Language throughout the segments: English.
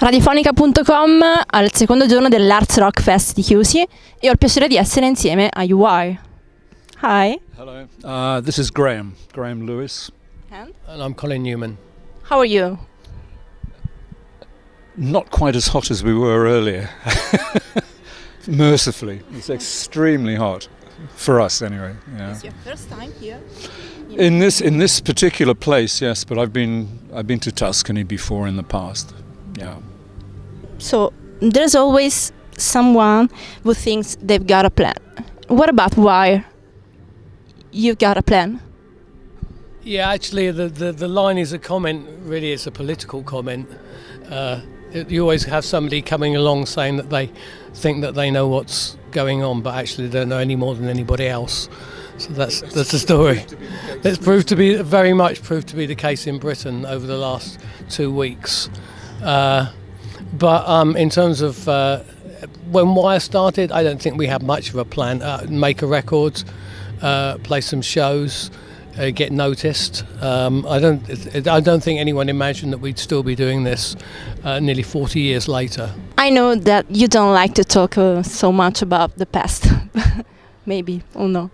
Radiofonica.com al secondo giorno dell'Arts Rock Fest di Chiusi e ho il piacere di essere insieme a UI. Hi. Hello. This is Graham Lewis. And I'm Colin Newman. how are you? Not quite as hot as we were earlier. Mercifully. It's extremely hot. For us anyway. Yeah. It's your first time here? In this particular place, yes, but I've been to Tuscany before in the past. Yeah. So there's always someone who thinks they've got a plan. What about why you've got a plan? Yeah, actually, the line is a comment. Really, it's a political comment. You always have somebody coming along saying that they think that they know what's going on, but actually they don't know any more than anybody else. So that's the story. It's proved to be the case in Britain over the last 2 weeks. But in terms of when Wire started, I don't think we had much of a plan. Make a record, play some shows, get noticed. I don't think anyone imagined that we'd still be doing this nearly 40 years later. I know that you don't like to talk so much about the past, maybe, or no?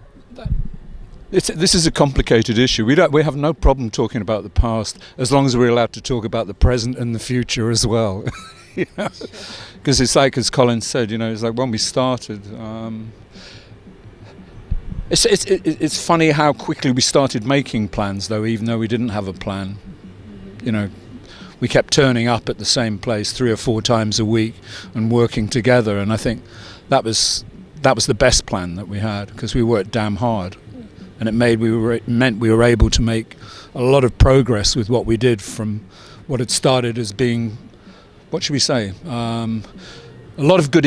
This is a complicated issue. We have no problem talking about the past as long as we're allowed to talk about the present and the future as well. Because it's like, as Colin said, it's like when we started. It's funny how quickly we started making plans, though, even though we didn't have a plan. We kept turning up at the same place 3 or 4 times a week and working together, and I think that was the best plan that we had, because we worked damn hard, and it meant we were able to make a lot of progress with what we did from what had started as being, what should we say, a lot of good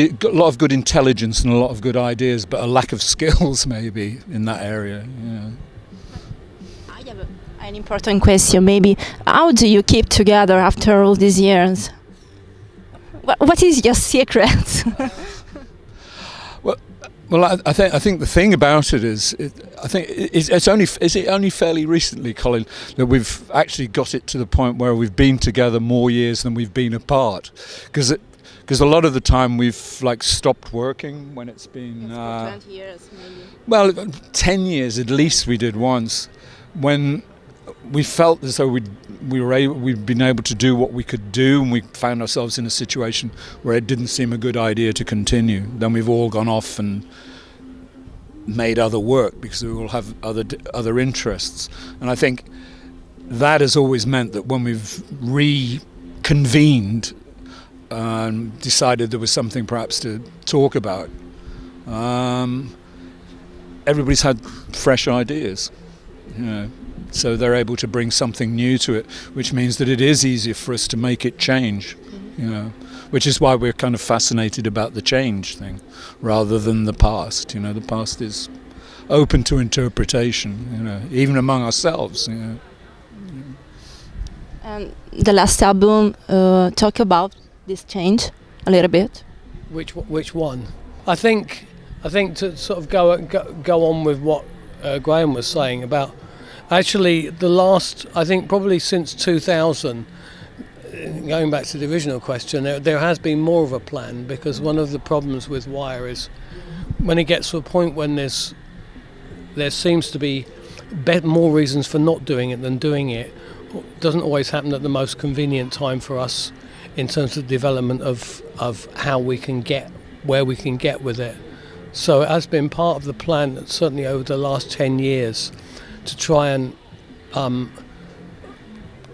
intelligence and a lot of good ideas, but a lack of skills maybe in that area. Yeah. I have an important question, maybe. How do you keep together after all these years? What is your secret? Well, I think the thing about it is, it's only fairly recently, Colin, that we've actually got it to the point where we've been together more years than we've been apart, because a lot of the time we've stopped working when it's been 20 years maybe. Well, 10 years at least we did once, when we felt as though we'd been able to do what we could do, and we found ourselves in a situation where it didn't seem a good idea to continue. Then we've all gone off and made other work because we all have other interests. And I think that has always meant that when we've reconvened and decided there was something perhaps to talk about, everybody's had fresh ideas. So they're able to bring something new to it, which means that it is easier for us to make it change, which is why we're kind of fascinated about the change thing rather than the past. The past is open to interpretation, even among ourselves. And the last album talk about this change a little bit. Which one? I think to sort of go on with what Graham was saying about. Actually, the last, I think probably since 2000, going back to the original question, there has been more of a plan, because one of the problems with Wire is when it gets to a point when there seems to be more reasons for not doing it than doing it, doesn't always happen at the most convenient time for us in terms of development of how we can get where we can get with it. So it has been part of the plan, certainly over the last 10 years, to try and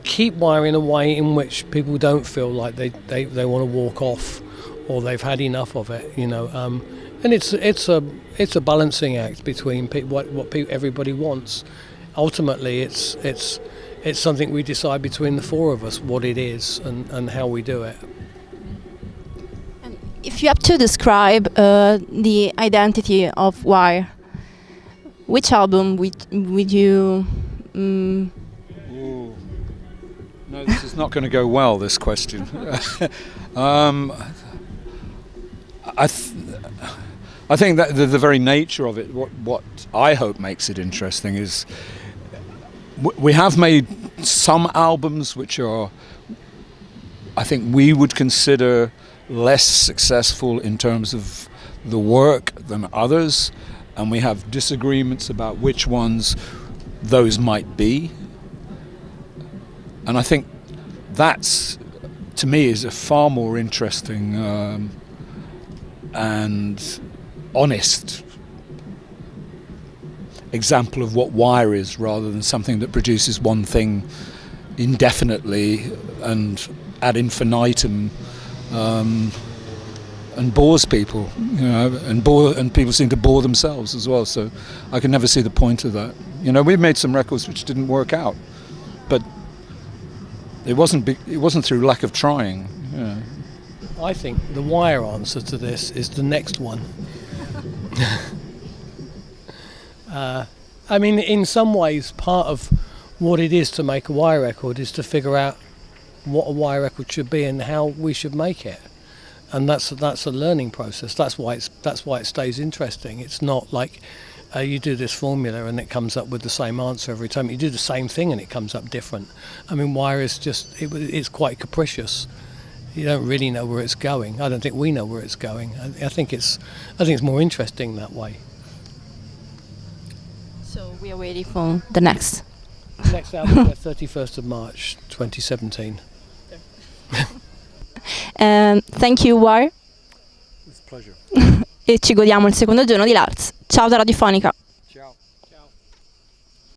keep Wire in a way in which people don't feel like they want to walk off or they've had enough of it, and it's a balancing act between what everybody wants. Ultimately, it's something we decide between the 4 of us what it is and how we do it. And if you have to describe the identity of Wire, which album would you? Ooh. No, this is not going to go well, this question. I think that the very nature of it, what I hope makes it interesting, is we have made some albums which are I think we would consider less successful in terms of the work than others, and we have disagreements about which ones those might be. And I think that's, to me, is a far more interesting and honest example of what wire is, rather than something that produces one thing indefinitely and ad infinitum, and bores people, and people seem to bore themselves as well. So I can never see the point of that. We've made some records which didn't work out, but it wasn't through lack of trying. I think the wire answer to this is the next one. I mean, in some ways, part of what it is to make a wire record is to figure out what a wire record should be and how we should make it, and that's a learning process. That's why it stays interesting. It's not like you do this formula and it comes up with the same answer every time. You do the same thing and it comes up different. I mean, wire is it's quite capricious. You don't really know where it's going. I don't think we know where it's going. I think it's more interesting that way. So we are waiting for the next album, 31st of March 2017. Thank you, War. It's a pleasure. E ci godiamo il secondo giorno di Lars. Ciao da Radiofonica.